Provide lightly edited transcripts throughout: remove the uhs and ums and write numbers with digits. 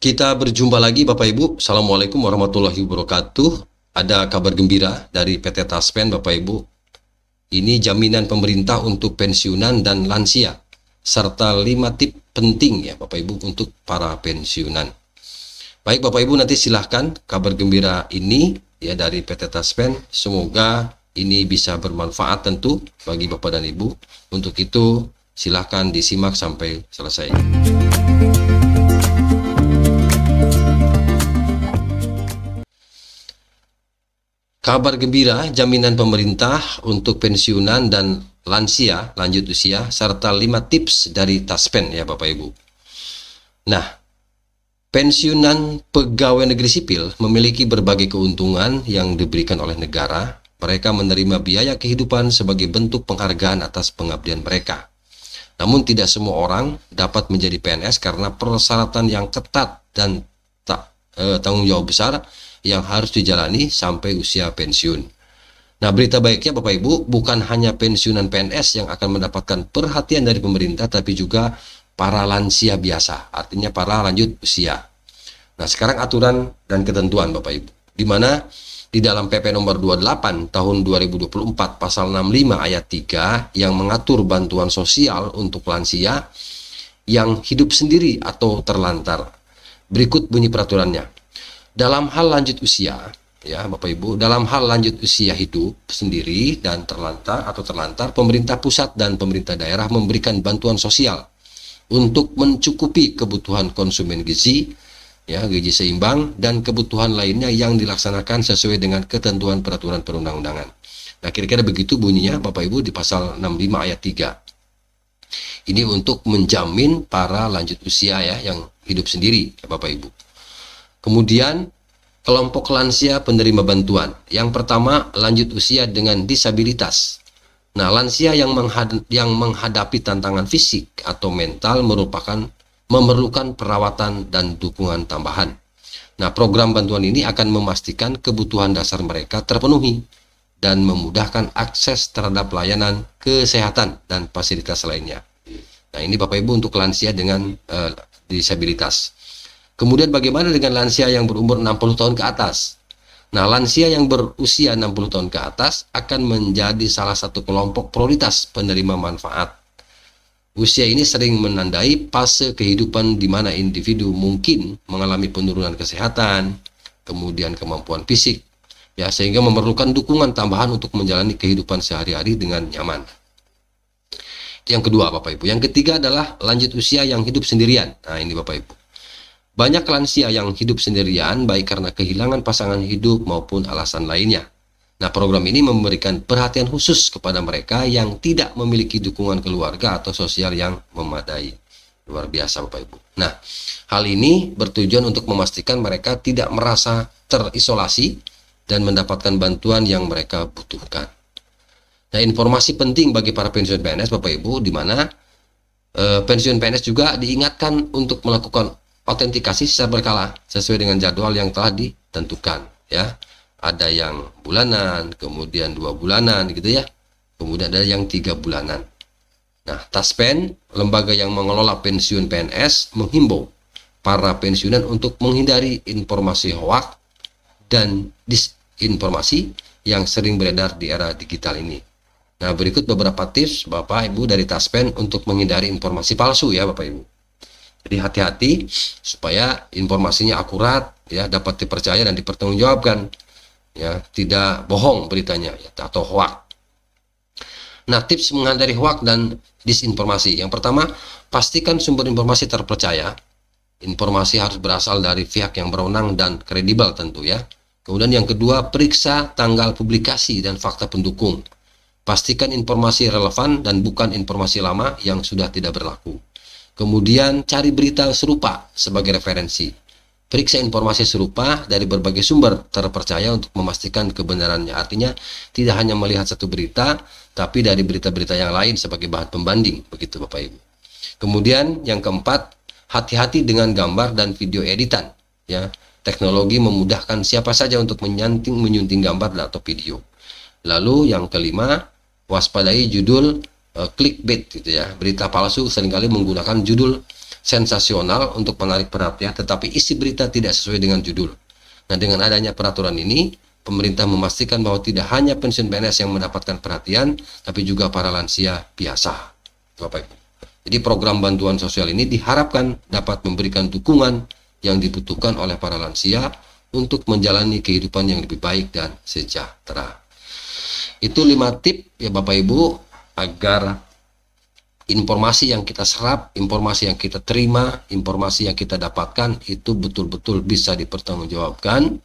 Kita berjumpa lagi Bapak Ibu. Assalamualaikum warahmatullahi wabarakatuh. Ada kabar gembira dari PT Taspen Bapak Ibu. Ini jaminan pemerintah untuk pensiunan dan lansia, serta 5 tip penting ya Bapak Ibu untuk para pensiunan. Baik Bapak Ibu, nanti silahkan kabar gembira ini ya dari PT Taspen. Semoga ini bisa bermanfaat tentu bagi Bapak dan Ibu. Untuk itu silahkan disimak sampai selesai. Kabar gembira jaminan pemerintah untuk pensiunan dan lansia lanjut usia serta 5 tips dari Taspen ya Bapak Ibu. Nah, pensiunan pegawai negeri sipil memiliki berbagai keuntungan yang diberikan oleh negara. Mereka menerima biaya kehidupan sebagai bentuk penghargaan atas pengabdian mereka. Namun tidak semua orang dapat menjadi PNS karena persyaratan yang ketat dan tanggung jawab besar yang harus dijalani sampai usia pensiun. Nah, berita baiknya Bapak Ibu, bukan hanya pensiunan PNS yang akan mendapatkan perhatian dari pemerintah, tapi juga para lansia biasa, artinya para lanjut usia. Nah, sekarang aturan dan ketentuan Bapak Ibu, di mana di dalam PP nomor 28 tahun 2024 pasal 65 ayat 3 yang mengatur bantuan sosial untuk lansia yang hidup sendiri atau terlantar. Berikut bunyi peraturannya. Dalam hal lanjut usia, ya Bapak Ibu, dalam hal lanjut usia hidup sendiri dan terlantar, pemerintah pusat dan pemerintah daerah memberikan bantuan sosial untuk mencukupi kebutuhan konsumen gizi, ya gizi seimbang dan kebutuhan lainnya yang dilaksanakan sesuai dengan ketentuan peraturan perundang-undangan. Nah, kira-kira begitu bunyinya Bapak Ibu di pasal 65 ayat 3. Ini untuk menjamin para lanjut usia ya yang hidup sendiri ya Bapak Ibu. Kemudian kelompok lansia penerima bantuan. Yang pertama, lanjut usia dengan disabilitas. Nah, lansia yang menghadapi tantangan fisik atau mental memerlukan perawatan dan dukungan tambahan. Nah, program bantuan ini akan memastikan kebutuhan dasar mereka terpenuhi dan memudahkan akses terhadap layanan kesehatan dan fasilitas lainnya. Nah, ini Bapak Ibu untuk lansia dengan disabilitas. Kemudian bagaimana dengan lansia yang berumur 60 tahun ke atas? Nah, lansia yang berusia 60 tahun ke atas akan menjadi salah satu kelompok prioritas penerima manfaat. Usia ini sering menandai fase kehidupan di mana individu mungkin mengalami penurunan kesehatan, kemudian kemampuan fisik, ya sehingga memerlukan dukungan tambahan untuk menjalani kehidupan sehari-hari dengan nyaman. Yang kedua Bapak Ibu. Yang ketiga adalah lanjut usia yang hidup sendirian. Nah, ini Bapak Ibu. Banyak lansia yang hidup sendirian baik karena kehilangan pasangan hidup maupun alasan lainnya. Nah, program ini memberikan perhatian khusus kepada mereka yang tidak memiliki dukungan keluarga atau sosial yang memadai. Luar biasa Bapak Ibu. Nah, hal ini bertujuan untuk memastikan mereka tidak merasa terisolasi dan mendapatkan bantuan yang mereka butuhkan. Nah, informasi penting bagi para pensiun PNS Bapak Ibu, di mana pensiun PNS juga diingatkan untuk melakukan autentikasi secara berkala sesuai dengan jadwal yang telah ditentukan ya. Ada yang bulanan, kemudian 2 bulanan gitu ya. Kemudian ada yang 3 bulanan. Nah, Taspen, lembaga yang mengelola pensiun PNS, menghimbau para pensiunan untuk menghindari informasi hoaks dan disinformasi yang sering beredar di era digital ini. Nah, berikut beberapa tips Bapak Ibu dari Taspen untuk menghindari informasi palsu ya Bapak Ibu. Jadi hati-hati supaya informasinya akurat ya, dapat dipercaya dan dipertanggungjawabkan ya, tidak bohong beritanya ya, atau hoaks. Nah, tips menghindari hoaks dan disinformasi. Yang pertama, pastikan sumber informasi terpercaya. Informasi harus berasal dari pihak yang berwenang dan kredibel tentu ya. Kemudian yang kedua, periksa tanggal publikasi dan fakta pendukung. Pastikan informasi relevan dan bukan informasi lama yang sudah tidak berlaku. Kemudian cari berita serupa sebagai referensi. Periksa informasi serupa dari berbagai sumber terpercaya untuk memastikan kebenarannya. Artinya tidak hanya melihat satu berita, tapi dari berita-berita yang lain sebagai bahan pembanding. Begitu Bapak Ibu. Kemudian yang keempat, hati-hati dengan gambar dan video editan. Ya, teknologi memudahkan siapa saja untuk menyunting gambar atau video. Lalu yang kelima, waspadai judul clickbait gitu ya. Berita palsu seringkali menggunakan judul sensasional untuk menarik perhatian, tetapi isi berita tidak sesuai dengan judul. Nah, dengan adanya peraturan ini, pemerintah memastikan bahwa tidak hanya pensiun PNS yang mendapatkan perhatian, tapi juga para lansia biasa. Bapak Ibu. Jadi program bantuan sosial ini diharapkan dapat memberikan dukungan yang dibutuhkan oleh para lansia untuk menjalani kehidupan yang lebih baik dan sejahtera. Itu 5 tip ya Bapak Ibu, agar informasi yang kita serap, informasi yang kita terima, informasi yang kita dapatkan itu betul-betul bisa dipertanggungjawabkan,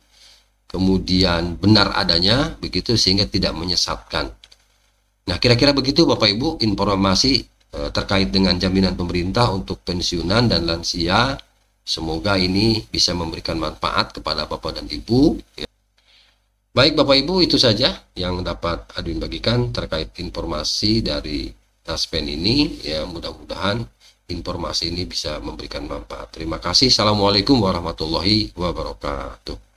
kemudian benar adanya, begitu, sehingga tidak menyesatkan. Nah, kira-kira begitu Bapak Ibu informasi terkait dengan jaminan pemerintah untuk pensiunan dan lansia. Semoga ini bisa memberikan manfaat kepada Bapak dan Ibu. Baik Bapak Ibu, itu saja yang dapat Adwin bagikan terkait informasi dari Taspen ini. Ya, mudah-mudahan informasi ini bisa memberikan manfaat. Terima kasih. Assalamualaikum warahmatullahi wabarakatuh.